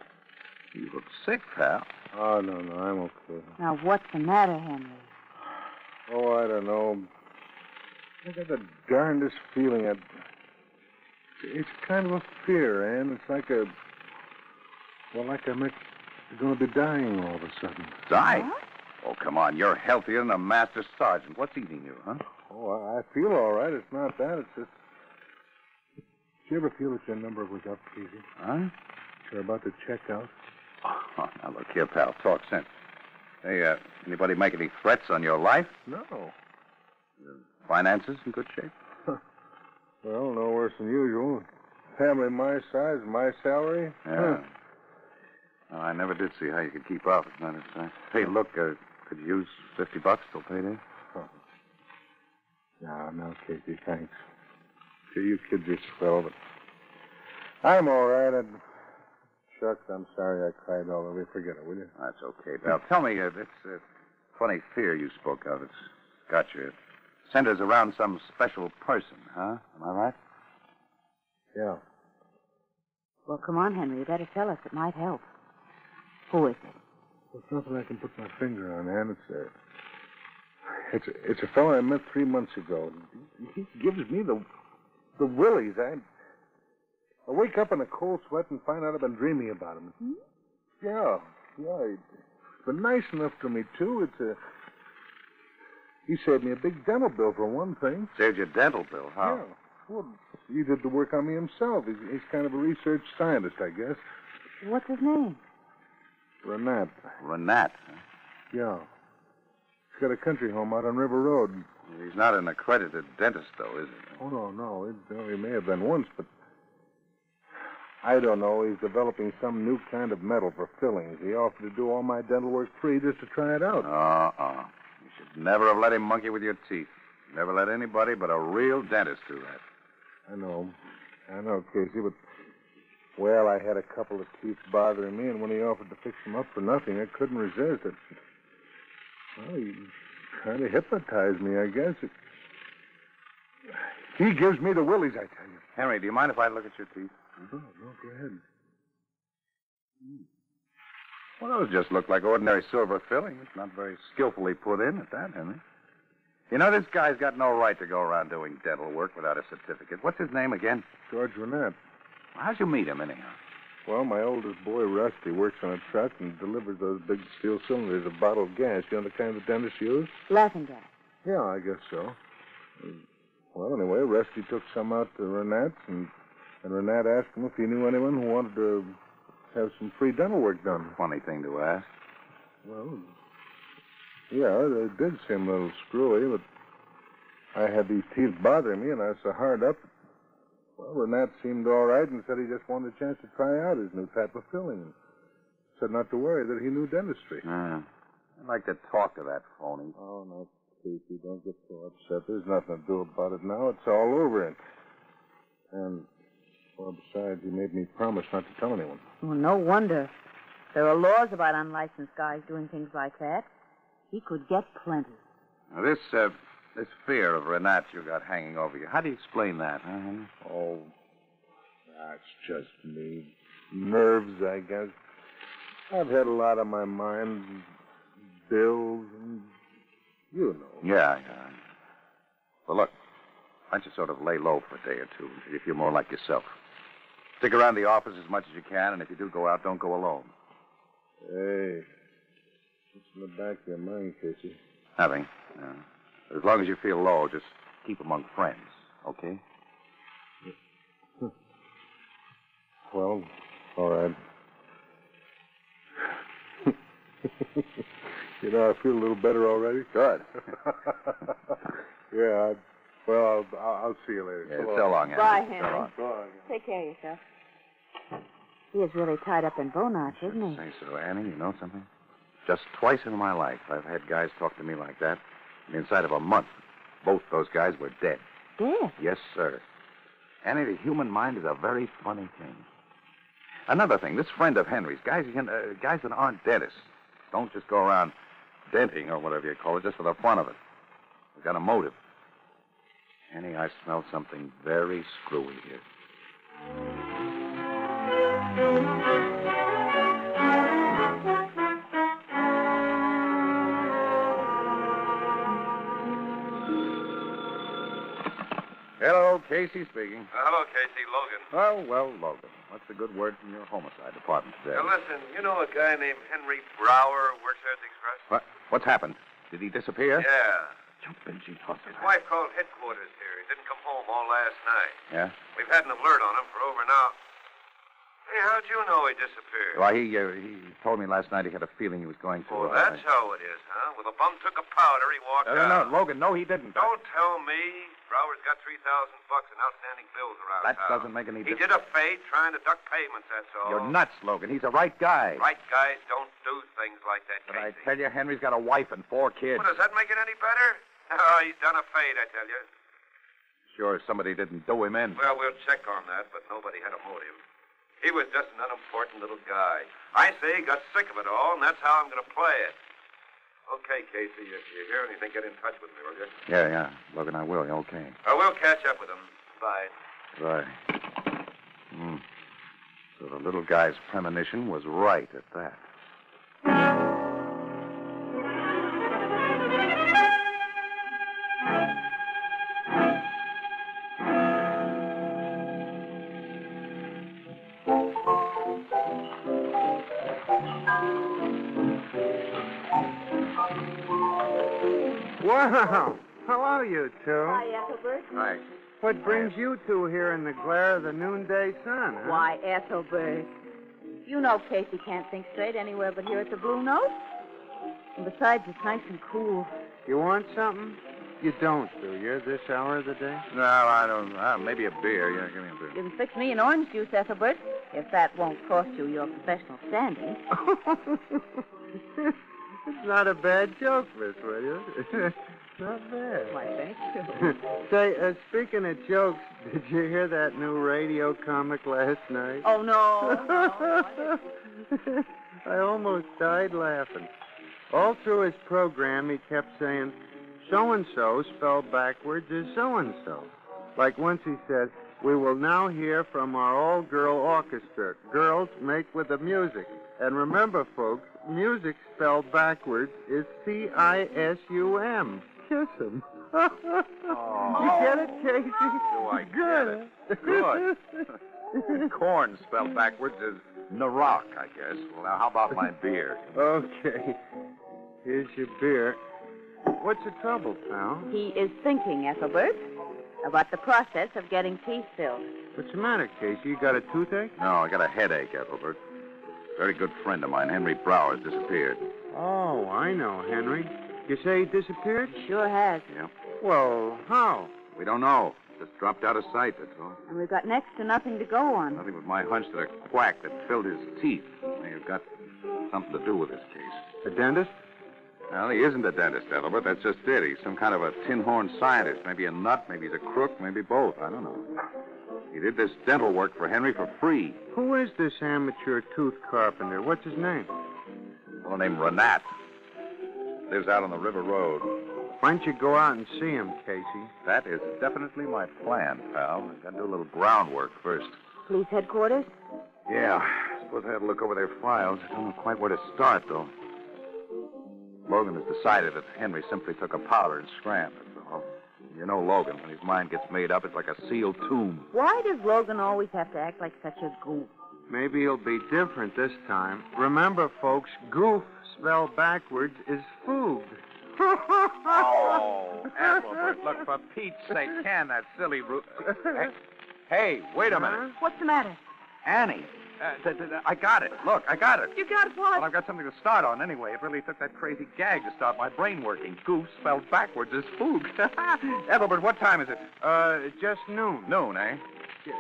Speaker 6: You look sick, pal.
Speaker 11: Oh, no, I'm okay.
Speaker 4: Now, what's the matter, Henry?
Speaker 11: Oh, I don't know. I got the darndest feeling. It's kind of a fear, Ann. It's like I'm going to be dying all of a sudden.
Speaker 6: Die?
Speaker 4: What?
Speaker 6: Oh, come on. You're healthier than a master sergeant. What's eating you, huh?
Speaker 11: Oh, I feel all right. It's not that. It's just... Did you ever feel that your number was up, Casey?
Speaker 6: Huh?
Speaker 11: You're about to check out?
Speaker 6: Oh, now, look here, pal. Talk sense. Hey, anybody make any threats on your life?
Speaker 11: No.
Speaker 6: Your finances in good shape?
Speaker 11: Well, no worse than usual. Family my size, my salary.
Speaker 6: Yeah. Well, I never did see how you could keep up, as a matter of fact. Hey, look, could you use $50 till payday?
Speaker 11: Oh. No, Casey, thanks. Sure, you kids are swell, but I'm all right. Shucks, I'm sorry I cried all over you. Forget it, will you?
Speaker 6: That's okay, pal. Tell me, this funny fear you spoke of, it's got you. It centers around some special person, huh? Am I right?
Speaker 11: Yeah.
Speaker 4: Well, come on, Henry. You better tell us. It might help. Who is it?
Speaker 11: Well, it's nothing I can put my finger on, Ann. It's a fellow I met 3 months ago. He gives me the willies. I wake up in a cold sweat and find out I've been dreaming about him.
Speaker 4: Hmm?
Speaker 11: Yeah. He's been nice enough to me, too. He saved me a big dental bill, for one thing.
Speaker 6: Saved your dental bill, how?
Speaker 11: Yeah. Well, he did the work on me himself. He's kind of a research scientist, I guess.
Speaker 4: What's his name?
Speaker 11: Renat.
Speaker 6: Renat, huh?
Speaker 11: Yeah. He's got a country home out on River Road.
Speaker 6: He's not an accredited dentist, though, is he?
Speaker 11: Oh, no. He may have been once, but I don't know. He's developing some new kind of metal for fillings. He offered to do all my dental work free just to try it out.
Speaker 6: You should never have let him monkey with your teeth. Never let anybody but a real dentist do that.
Speaker 11: I know, Casey, but, well, I had a couple of teeth bothering me, and when he offered to fix them up for nothing, I couldn't resist it. Well, he kind of hypnotized me, I guess. He gives me the willies, I tell you.
Speaker 6: Henry, do you mind if I look at your teeth?
Speaker 11: No, go ahead.
Speaker 6: Well, those just look like ordinary silver fillings. Not very skillfully put in at that, Henry. You know, this guy's got no right to go around doing dental work without a certificate. What's his name again?
Speaker 11: George Renat.
Speaker 6: How'd you meet him, anyhow?
Speaker 11: Well, my oldest boy, Rusty, works on a truck and delivers those big steel cylinders of bottled gas. You know the kind the dentists use?
Speaker 4: Laughing gas.
Speaker 11: Yeah, I guess so. Well, anyway, Rusty took some out to Renat's, and Renat asked him if he knew anyone who wanted to have some free dental work done.
Speaker 6: Funny thing to ask.
Speaker 11: Well, yeah, it did seem a little screwy, but I had these teeth bothering me, and I was so hard up. Well, Renat seemed all right and said he just wanted a chance to try out his new type of filling. Said not to worry, that he knew dentistry.
Speaker 6: I'd like to talk to that phony.
Speaker 11: Oh, no, Casey, don't get so upset. There's nothing to do about it now. It's all over. And, well, besides, he made me promise not to tell anyone.
Speaker 4: Well, no wonder. There are laws about unlicensed guys doing things like that. He could get plenty.
Speaker 6: Now, this fear of Renat you got hanging over you, how do you explain that, huh, Henry?
Speaker 11: Oh, that's just me. Nerves, I guess. I've had a lot on my mind. Bills and... You know.
Speaker 6: Yeah. Well, look, why don't you sort of lay low for a day or two until you feel more like yourself? Stick around the office as much as you can, and if you do go out, don't go alone.
Speaker 11: Hey, what's in the back of your mind, Casey?
Speaker 6: Nothing. No. As long as you feel low, just keep among friends, okay?
Speaker 11: Well, all right. You know, I feel a little better already.
Speaker 6: Good.
Speaker 11: Yeah, well, I'll see you later.
Speaker 6: Yeah, so long, Henry.
Speaker 4: Bye,
Speaker 6: So
Speaker 4: Henry.
Speaker 6: long.
Speaker 11: Bye.
Speaker 4: Take care of yourself. He is really tied up in bow knots, isn't he?
Speaker 6: Say so, Annie, you know something? Just twice in my life, I've had guys talk to me like that. And inside of a month, both those guys were dead.
Speaker 4: Dead?
Speaker 6: Yes, sir. Annie, the human mind is a very funny thing. Another thing, this friend of Henry's, guys that aren't dentists, don't just go around denting or whatever you call it just for the fun of it. They've got a motive. Annie, I smell something very screwy here. Hello, Casey speaking.
Speaker 8: Hello, Casey. Logan.
Speaker 6: Well, Logan. What's the good word from your homicide department today?
Speaker 8: Now, listen, you know a guy named Henry Brower who works there at the Express?
Speaker 6: What's happened? Did he disappear?
Speaker 8: Yeah.
Speaker 6: Jumping Gene Hustle.
Speaker 8: His wife called headquarters here. He didn't come home all last night.
Speaker 6: Yeah?
Speaker 8: We've had an alert on him for over an hour. Hey, how'd you know he disappeared?
Speaker 6: Well, he told me last night he had a feeling he was going to.
Speaker 8: Oh, that's how it is, huh? Well, the bum took a powder. He walked out.
Speaker 6: No, Logan, no, he didn't.
Speaker 8: Don't tell me. Brower's got $3,000 in outstanding bills around
Speaker 6: That
Speaker 8: town.
Speaker 6: doesn't make any
Speaker 8: He
Speaker 6: difference.
Speaker 8: did a fade trying to duck payments, that's all.
Speaker 6: You're nuts, Logan. He's the right guy.
Speaker 8: Right guys don't do things like that,
Speaker 6: But I
Speaker 8: Casey.
Speaker 6: tell you, Henry's got a wife and 4 kids.
Speaker 8: Well, does that make it any better? Oh, he's done a fade, I tell you.
Speaker 6: Sure, somebody didn't do him in.
Speaker 8: Well, we'll check on that, but nobody had a motive. He was just an unimportant little guy. I say he got sick of it all, and that's how I'm going to play it. Okay, Casey, if you hear anything, get in touch with me, will you?
Speaker 6: Yeah. Logan, I will. Okay.
Speaker 8: We'll catch up with him. Bye.
Speaker 6: Right. So the little guy's premonition was right at that.
Speaker 9: Wow. Hello, you two.
Speaker 4: Hi, Ethelbert.
Speaker 6: Hi.
Speaker 9: What brings you two here in the glare of the noonday sun, huh?
Speaker 4: Why, Ethelbert. You know Casey can't think straight anywhere but here at the Blue Note. And besides, it's nice and cool.
Speaker 9: You want something? You don't, do you, this hour of the day?
Speaker 6: No, I don't. Maybe a beer. Yeah, give me a beer.
Speaker 4: You can fix me an orange juice, Ethelbert, if that won't cost you your professional standing.
Speaker 9: It's not a bad joke, Miss Williams. Not bad.
Speaker 4: Why, thank you.
Speaker 9: Say, speaking of jokes, did you hear that new radio comic last night?
Speaker 4: Oh, no.
Speaker 9: I almost died laughing. All through his program, he kept saying, so-and-so spelled backwards is so-and-so. Like once he said, we will now hear from our all-girl orchestra. Girls make with the music. And remember, folks, music spelled backwards is C-I-S-U-M. Kiss him. You get it, Casey?
Speaker 6: Do I get it? Good. Corn spelled backwards is Narok, I guess. Well, now, how about my beer?
Speaker 9: Okay. Here's your beer. What's the trouble, pal?
Speaker 4: He is thinking, Ethelbert, about the process of getting teeth filled.
Speaker 9: What's the matter, Casey? You got a toothache?
Speaker 6: No, I got a headache, Ethelbert. Very good friend of mine, Henry Brower, has disappeared.
Speaker 9: Oh, I know, Henry. You say he disappeared?
Speaker 4: Sure has.
Speaker 6: Yeah.
Speaker 9: Well, how?
Speaker 6: We don't know. Just dropped out of sight, that's all.
Speaker 4: And we've got next to nothing to go on.
Speaker 6: Nothing but my hunch that a quack that filled his teeth may have got something to do with this case.
Speaker 9: A dentist?
Speaker 6: Well, he isn't a dentist, Ethelbert. That's just it. He's some kind of a tin-horn scientist. Maybe a nut, maybe he's a crook, maybe both. I don't know. He did this dental work for Henry for free.
Speaker 9: Who is this amateur tooth carpenter? What's his name?
Speaker 6: A fellow named Renat. Lives out on the River Road.
Speaker 9: Why don't you go out and see him, Casey?
Speaker 6: That is definitely my plan, pal. I've got to do a little groundwork first.
Speaker 4: Police headquarters?
Speaker 6: Yeah. I suppose I had to look over their files. I don't know quite where to start, though. Logan has decided that Henry simply took a powder and scrammed, that's all. You know Logan. When his mind gets made up, it's like a sealed tomb.
Speaker 4: Why does Logan always have to act like such a goof?
Speaker 9: Maybe he'll be different this time. Remember, folks, goof spelled backwards is food.
Speaker 6: Oh, Ethelbert, look, for Pete's sake, can that silly Hey, wait a minute.
Speaker 4: What's the matter?
Speaker 6: Annie, I got it. Look, I got it.
Speaker 4: You got what?
Speaker 6: Well, I've got something to start on anyway. It really took that crazy gag to start my brain working. Goose spelled backwards is spook. Ethelbert, what time is it?
Speaker 9: Just noon.
Speaker 6: Noon, eh?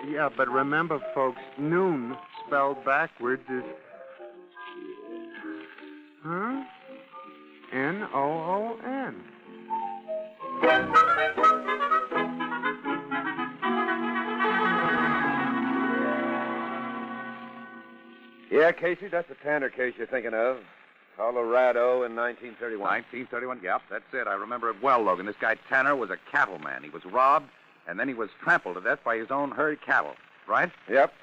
Speaker 9: Yeah, but remember, folks, noon spelled backwards is... Huh? N-O-O-N.
Speaker 10: Yeah, Casey, that's the Tanner case you're thinking of. Colorado in 1931.
Speaker 6: 1931, yep, that's it. I remember it well, Logan. This guy Tanner was a cattleman. He was robbed, and then he was trampled to death by his own herd cattle, right?
Speaker 10: Yep.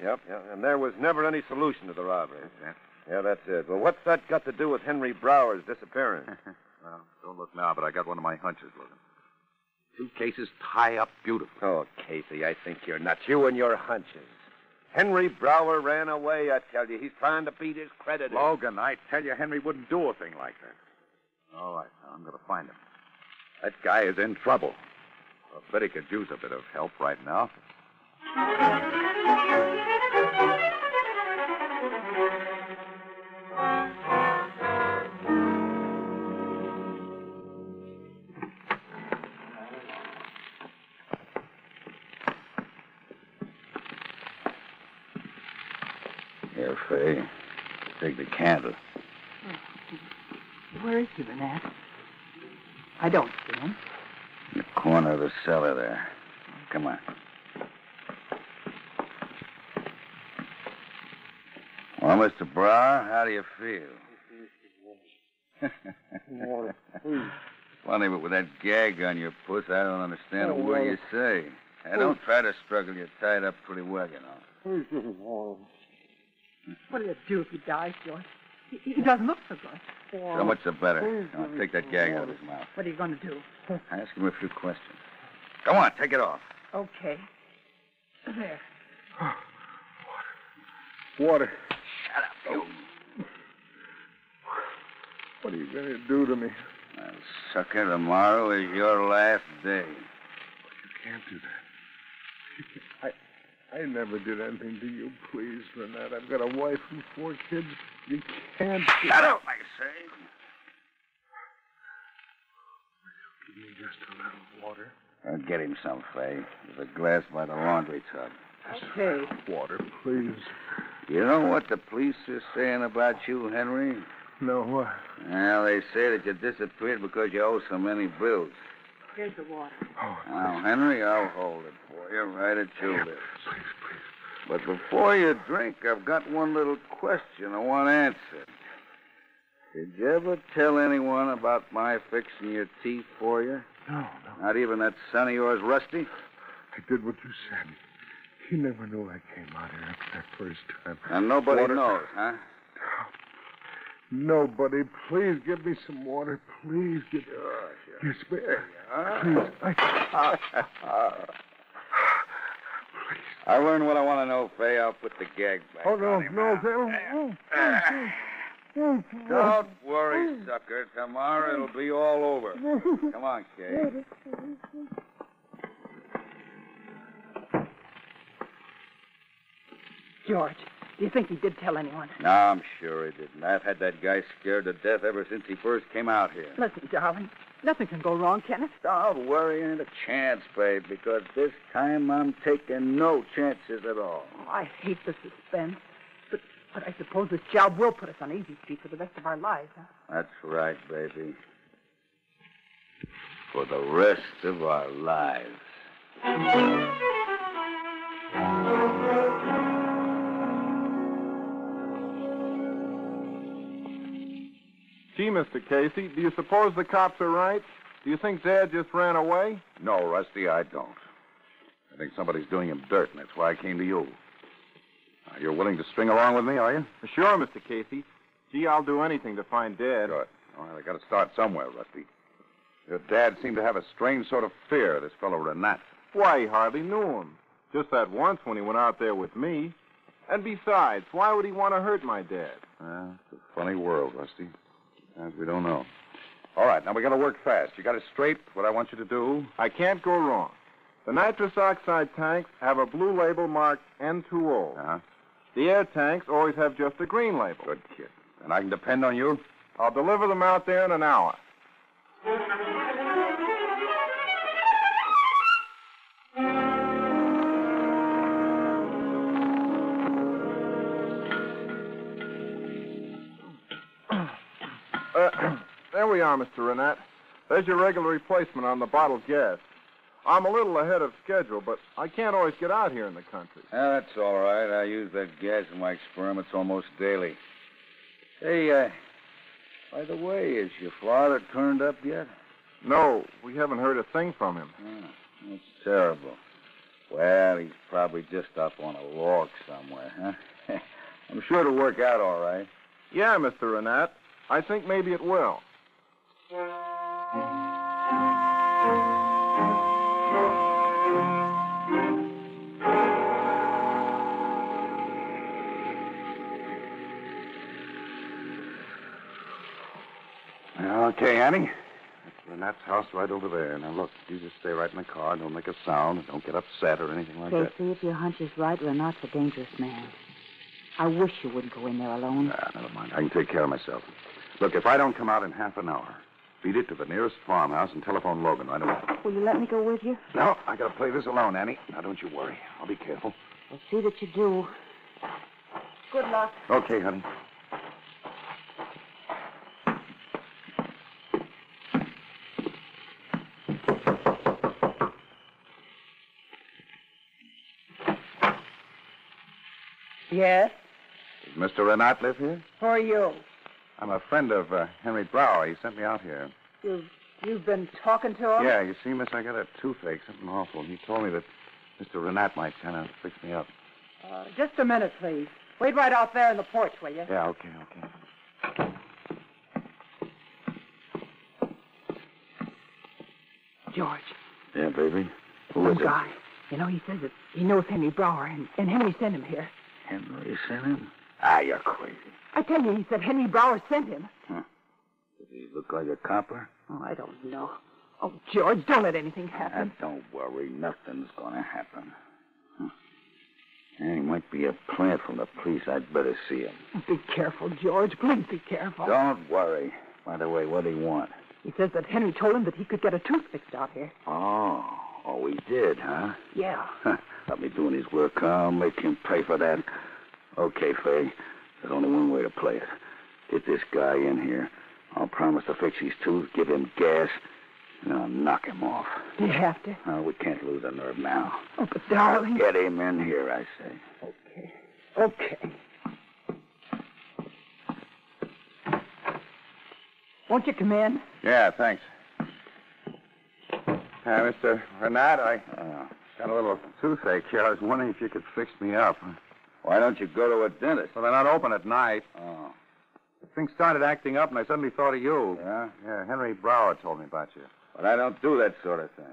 Speaker 10: And there was never any solution to the robbery.
Speaker 6: That's it.
Speaker 10: Yeah, that's it. Well, what's that got to do with Henry Brower's disappearance?
Speaker 6: Well, don't look now, but I got one of my hunches, Logan. Two cases tie up beautifully.
Speaker 10: Oh, Casey, I think you're nuts. You and your hunches. Henry Brower ran away, I tell you. He's trying to beat his creditors.
Speaker 6: Logan, I tell you, Henry wouldn't do a thing like that. All right, now I'm going to find him. That guy is in trouble. I bet he could use a bit of help right now. Here, Fay. Take the candle.
Speaker 4: Where is he, Renat? I don't see him.
Speaker 6: In the corner of the cellar there. Come on. Well, Mr. Brower, how do you feel? Funny, but with that gag on your puss, I don't understand a word you say. Hey, don't try to struggle. You're tied up pretty well, you know.
Speaker 4: What do you do if he dies, George? He doesn't look so good.
Speaker 6: So much the better. Now, take that gag out of his mouth.
Speaker 4: What are you going to do?
Speaker 6: Ask him a few questions. Come on, take it off.
Speaker 4: Okay. There.
Speaker 11: Water.
Speaker 6: Shut up, you.
Speaker 11: What are you going to do to me?
Speaker 6: Now, sucker, tomorrow is your last day.
Speaker 11: You can't do that. I never did anything to you. Please, Renat. I've got a wife and 4 kids. You can't...
Speaker 6: Shut up, I say.
Speaker 11: Give me just a little water.
Speaker 6: I'll get him some, Fay. There's a glass by the laundry tub.
Speaker 4: Okay.
Speaker 11: Water, please.
Speaker 6: You know what the police are saying about you, Henry?
Speaker 11: No, what?
Speaker 6: Well, they say that you disappeared because you owe so many bills.
Speaker 4: Here's the water.
Speaker 11: Oh,
Speaker 6: now, Henry, I'll hold it for you right at your lips.
Speaker 11: Please.
Speaker 6: But before you drink, I've got one little question I want answered. Did you ever tell anyone about my fixing your teeth for you?
Speaker 11: No.
Speaker 6: Not even that son of yours, Rusty?
Speaker 11: I did what you said. He never knew I came out here after that first time.
Speaker 6: And nobody
Speaker 11: water.
Speaker 6: knows, huh?
Speaker 11: Nobody. Please give me some water. Please give me...
Speaker 6: Sure.
Speaker 11: Yes, please.
Speaker 6: I learned what I want to know, Fay. I'll put the gag back.
Speaker 11: Oh, no.
Speaker 6: Don't worry, sucker. Tomorrow it'll be all over. Come on, Kay.
Speaker 4: George, do you think he did tell anyone?
Speaker 6: No, I'm sure he didn't. I've had that guy scared to death ever since he first came out here.
Speaker 4: Listen, darling, nothing can go wrong, can it?
Speaker 6: Don't worry, ain't a chance, babe, because this time I'm taking no chances at all.
Speaker 4: Oh, I hate the suspense. But I suppose this job will put us on easy street for the rest of our lives, huh?
Speaker 6: That's right, baby. For the rest of our lives.
Speaker 12: Gee, Mr. Casey, do you suppose the cops are right? Do you think Dad just ran away?
Speaker 6: No, Rusty, I don't. I think somebody's doing him dirt, and that's why I came to you. You're willing to string along with me, are you?
Speaker 12: Sure, Mr. Casey. Gee, I'll do anything to find Dad.
Speaker 6: Good. All right, I got to start somewhere, Rusty. Your dad seemed to have a strange sort of fear of this fellow Renat.
Speaker 12: Why, he hardly knew him. Just that once when he went out there with me. And besides, why would he want to hurt my dad?
Speaker 6: Well, it's a funny world, Rusty. Sometimes we don't know.
Speaker 13: All right, now we got to work fast. You got it straight, what I want you to do?
Speaker 12: I can't go wrong. The nitrous oxide tanks have a blue label marked N2O.
Speaker 13: Uh-huh.
Speaker 12: The air tanks always have just a green label.
Speaker 13: Good kid. And I can depend on you?
Speaker 12: I'll deliver them out there in an hour. There we are, Mr. Renat. There's your regular replacement on the bottled gas. I'm a little ahead of schedule, but I can't always get out here in the country.
Speaker 14: That's all right. I use that gas in my experiments almost daily. Hey, by the way, is your father turned up yet?
Speaker 12: No, we haven't heard a thing from him.
Speaker 14: Oh, that's terrible. Well, he's probably just up on a log somewhere, huh? I'm sure it'll work out all right.
Speaker 12: Yeah, Mr. Renat. I think maybe it will.
Speaker 13: Okay, Annie. That's Renat's house right over there. Now, look, you just stay right in the car. Don't make a sound. And don't get upset or anything like that.
Speaker 4: Casey, if your hunch is right, Renat's a dangerous man. I wish you wouldn't go in there alone.
Speaker 13: Never mind. I can take care of myself. Look, if I don't come out in half an hour, beat it to the nearest farmhouse and telephone Logan right away.
Speaker 4: Will you let me go with you?
Speaker 13: No, I got to play this alone, Annie. Now, don't you worry. I'll be careful.
Speaker 4: I'll see that you do. Good luck.
Speaker 13: Okay, honey.
Speaker 15: Yes?
Speaker 13: Does Mr. Renat live here?
Speaker 15: Who are you?
Speaker 13: I'm a friend of Henry Brower. He sent me out here.
Speaker 15: You've been talking to him?
Speaker 13: Yeah, you see, miss, I got a toothache, something awful. And he told me that Mr. Renat might kind of fix me up.
Speaker 15: Just a minute, please. Wait right out there in the porch, will you?
Speaker 13: Yeah, okay.
Speaker 15: George.
Speaker 13: Yeah, baby? Who
Speaker 15: Some
Speaker 13: is it?
Speaker 15: guy. You know, he says that he knows Henry Brower, and Henry sent him here.
Speaker 14: Henry sent him? Ah, you're crazy.
Speaker 15: I tell you, he said Henry Brower sent him.
Speaker 14: Huh. Does he look like a copper?
Speaker 15: Oh, I don't know. Oh, George, don't let anything happen.
Speaker 14: Don't worry. Nothing's going to happen. Yeah, he might be a plant from the police. I'd better see him.
Speaker 15: Be careful, George. Please be careful.
Speaker 14: Don't worry. By the way, what do you want?
Speaker 15: He says that Henry told him that he could get a tooth fixed out here.
Speaker 14: Oh, he did, huh?
Speaker 15: Yeah.
Speaker 14: Let me doing his work. I'll make him pay for that. Okay, Fay. There's only one way to play it. Get this guy in here. I'll promise to fix his tooth, give him gas, and I'll knock him off.
Speaker 15: Do you have to?
Speaker 14: No, we can't lose a nerve now.
Speaker 15: Oh, but darling.
Speaker 14: Get him in here, I say.
Speaker 15: Okay. Won't you come in?
Speaker 13: Yeah, thanks. Mr. Renat, I got a little toothache here. I was wondering if you could fix me up.
Speaker 14: Why don't you go to a dentist?
Speaker 13: Well, they're not open at night.
Speaker 14: Oh.
Speaker 13: Things started acting up, and I suddenly thought of you.
Speaker 14: Yeah?
Speaker 13: Yeah, Henry Brower told me about you.
Speaker 14: But I don't do that sort of thing.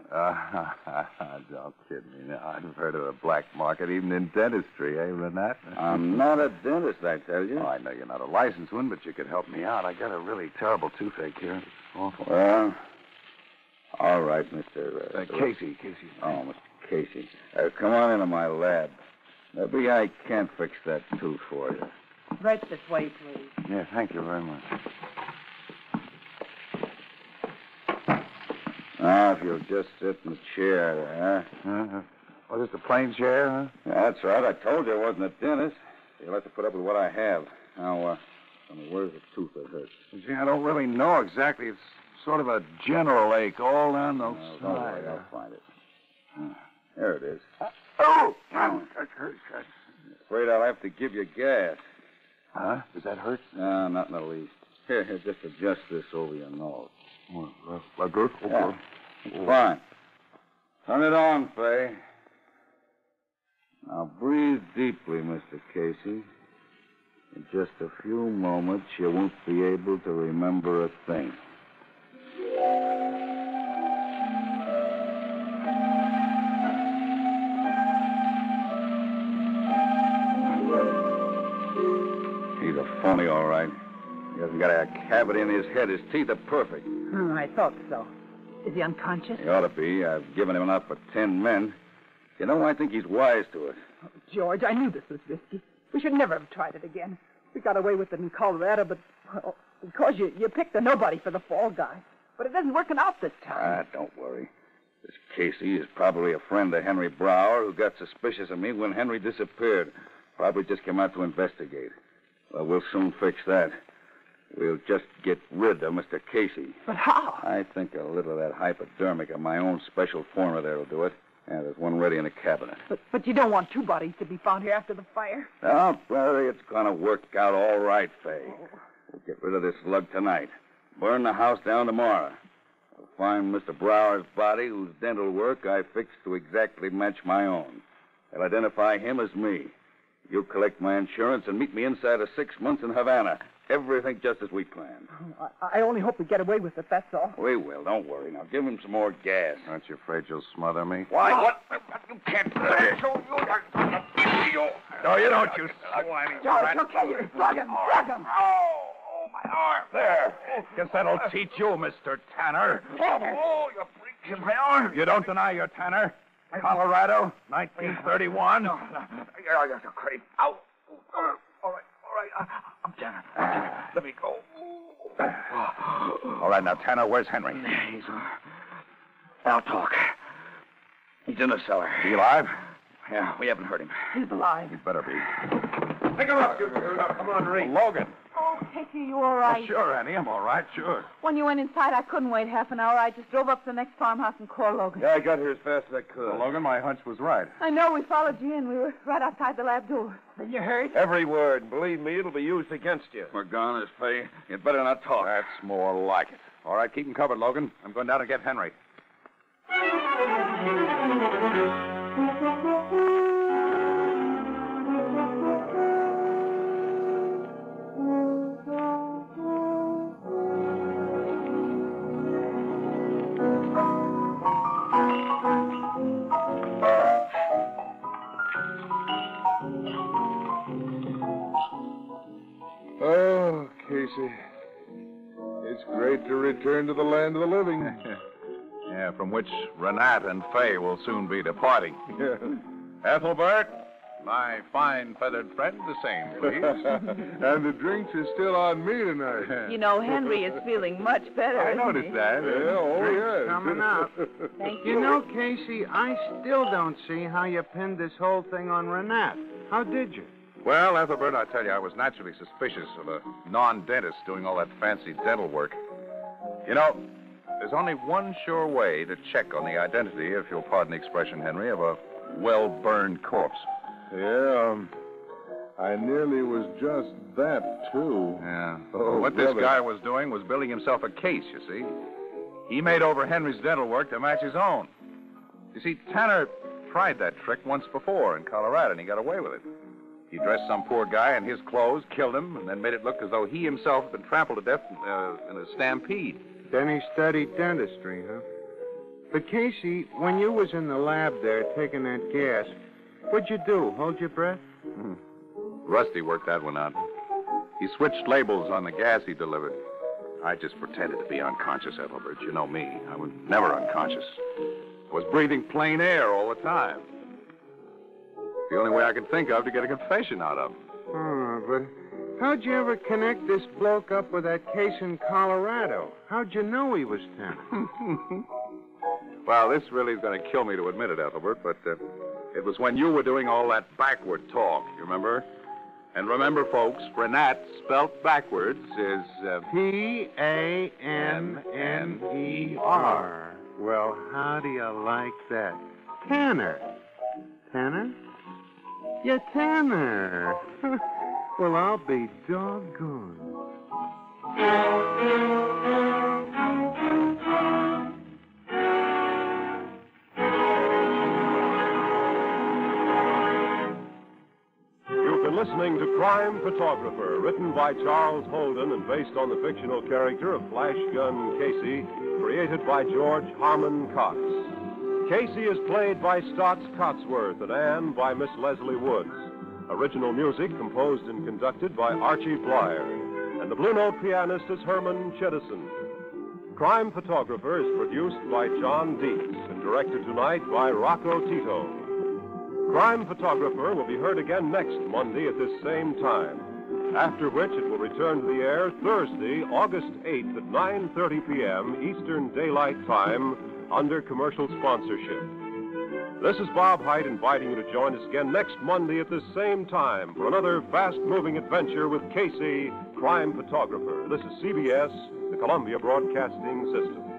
Speaker 13: Don't kid me now. I've heard of the black market, even in dentistry, eh, Renat?
Speaker 14: I'm not a dentist, I tell you.
Speaker 13: Oh, I know you're not a licensed one, but you could help me out. I got a really terrible toothache here. It's awful.
Speaker 14: Well, all right, Mr.
Speaker 13: Casey.
Speaker 14: Oh, Mr. Casey. Come on into my lab. Maybe I can't fix that tooth for you.
Speaker 15: Right this way, please.
Speaker 13: Yeah, thank you very much.
Speaker 14: Now, if you'll just sit in the chair there, huh?
Speaker 13: Oh, just a plain chair, huh?
Speaker 14: Yeah, that's right. I told you I wasn't a dentist. You'll have to put up with what I have. Now, tell me, where's the tooth that hurts?
Speaker 13: Gee, I don't really know exactly. It's sort of a general ache all down those sides.
Speaker 14: Don't worry, I'll find it. There it is.
Speaker 13: Oh! That hurts.
Speaker 14: Afraid I'll have to give you gas.
Speaker 13: Huh? Does that hurt?
Speaker 14: No, not in the least. Here, just adjust this over your nose.
Speaker 13: Like this? Okay.
Speaker 14: Yeah. Fine. Turn it on, Fay. Now, breathe deeply, Mr. Casey. In just a few moments, you won't be able to remember a thing. He's a phony, all right. He hasn't got a cavity in his head. His teeth are perfect.
Speaker 15: I thought so. Is he unconscious?
Speaker 14: He ought to be. I've given him enough for 10 men. You know, I think he's wise to it.
Speaker 15: Oh, George, I knew this was risky. We should never have tried it again. We got away with it in Colorado, but, well, because you picked a nobody for the fall guy. But it isn't working out this time.
Speaker 14: Don't worry. This Casey is probably a friend of Henry Brower who got suspicious of me when Henry disappeared. Probably just came out to investigate. Well, we'll soon fix that. We'll just get rid of Mr. Casey.
Speaker 15: But how?
Speaker 14: I think a little of that hypodermic of my own special formula there will do it. Yeah, there's one ready in the cabinet.
Speaker 15: But you don't want two bodies to be found here after the fire.
Speaker 14: No, brother, it's going to work out all right, Fay. We'll get rid of this slug tonight. Burn the house down tomorrow. I'll find Mr. Brower's body, whose dental work I fixed to exactly match my own. I'll identify him as me. You collect my insurance and meet me inside of 6 months in Havana. Everything just as we planned.
Speaker 15: I only hope we get away with it, that's all.
Speaker 14: We will. Don't worry. Now, give him some more gas.
Speaker 13: Aren't you afraid you'll smother me?
Speaker 14: Why? What? You can't do that.
Speaker 7: No, you don't, you swine.
Speaker 15: George, he'll kill you. Drug him.
Speaker 7: Oh, my arm. There. Guess that'll teach you, Mr. Tanner.
Speaker 15: Tanner?
Speaker 7: Oh, you freak in my arm. You don't deny you're Tanner? Colorado, 1931. No. You're crazy. Ow. All right. I'm Tanner. Let me go. All right, now, Tanner, where's Henry?
Speaker 14: I'll talk. He's in the cellar.
Speaker 7: Is he alive?
Speaker 14: Yeah, we haven't hurt him.
Speaker 15: He's alive.
Speaker 7: He better be.
Speaker 8: Pick him up. Come on, Reed.
Speaker 7: Logan.
Speaker 15: Oh, Casey, you all right?
Speaker 7: Oh, sure, Annie, I'm all right, sure.
Speaker 15: When you went inside, I couldn't wait half an hour. I just drove up to the next farmhouse and called Logan.
Speaker 11: Yeah, I got here as fast as I could.
Speaker 7: Well, Logan, my hunch was right.
Speaker 15: I know. We followed you in. We were right outside the lab door. Then you hurt?
Speaker 11: Every word. Believe me, it'll be used against you.
Speaker 14: We're gone, Miss Fay. You'd better not talk.
Speaker 7: That's more like it. All right, keep him covered, Logan. I'm going down to get Henry.
Speaker 11: Oh, Casey. It's great to return to the land of the living.
Speaker 7: Yeah, from which Renat and Fay will soon be departing.
Speaker 11: Yeah.
Speaker 7: Ethelbert, my fine feathered friend, the same, please.
Speaker 11: And the drinks are still on me tonight.
Speaker 15: You know, Henry is feeling much better.
Speaker 7: I noticed that.
Speaker 11: Yeah, oh, yeah.
Speaker 9: Coming up.
Speaker 15: Thank
Speaker 9: You know, Casey, I still don't see how you pinned this whole thing on Renat. How did you?
Speaker 7: Well, Ethelbert, I tell you, I was naturally suspicious of a non-dentist doing all that fancy dental work. You know, there's only one sure way to check on the identity, if you'll pardon the expression, Henry, of a well-burned corpse.
Speaker 11: Yeah, I nearly was just that, too.
Speaker 7: Yeah.
Speaker 11: Oh,
Speaker 7: what
Speaker 11: brother.
Speaker 7: this guy was doing was building himself a case, you see. He made over Henry's dental work to match his own. You see, Tanner tried that trick once before in Colorado, and he got away with it. He dressed some poor guy in his clothes, killed him, and then made it look as though he himself had been trampled to death in a stampede.
Speaker 9: Then he studied dentistry, huh? But, Casey, when you was in the lab there taking that gas, what'd you do? Hold your breath?
Speaker 7: Rusty worked that one out. He switched labels on the gas he delivered. I just pretended to be unconscious, Ethelbert. You know me. I was never unconscious. I was breathing plain air all the time. The only way I could think of to get a confession out of him.
Speaker 9: Oh, but how'd you ever connect this bloke up with that case in Colorado? How'd you know he was Tanner?
Speaker 7: Well, this really is going to kill me to admit it, Ethelbert, but it was when you were doing all that backward talk, you remember? And remember, folks, Renat, spelt backwards, is...
Speaker 9: P-A-N-N-E-R. Well, how do you like that? Tanner. Tanner? Yeah, Tanner. Well, I'll be doggone.
Speaker 10: You've been listening to Crime Photographer, written by Charles Holden and based on the fictional character of Flashgun Casey, created by George Harmon Cox. Casey is played by Staats Cotsworth and Anne by Miss Leslie Woods. Original music composed and conducted by Archie Blyer. And And the Blue Note pianist is Herman Chittison. Crime Photographer is produced by John Dietz and directed tonight by Rocco Tito. Crime Photographer will be heard again next Monday at this same time, after which it will return to the air Thursday, August 8th at 9:30 p.m. Eastern Daylight Time under commercial sponsorship. This is Bob Hite inviting you to join us again next Monday at this same time for another fast-moving adventure with Casey, Crime Photographer. This is CBS, the Columbia Broadcasting System.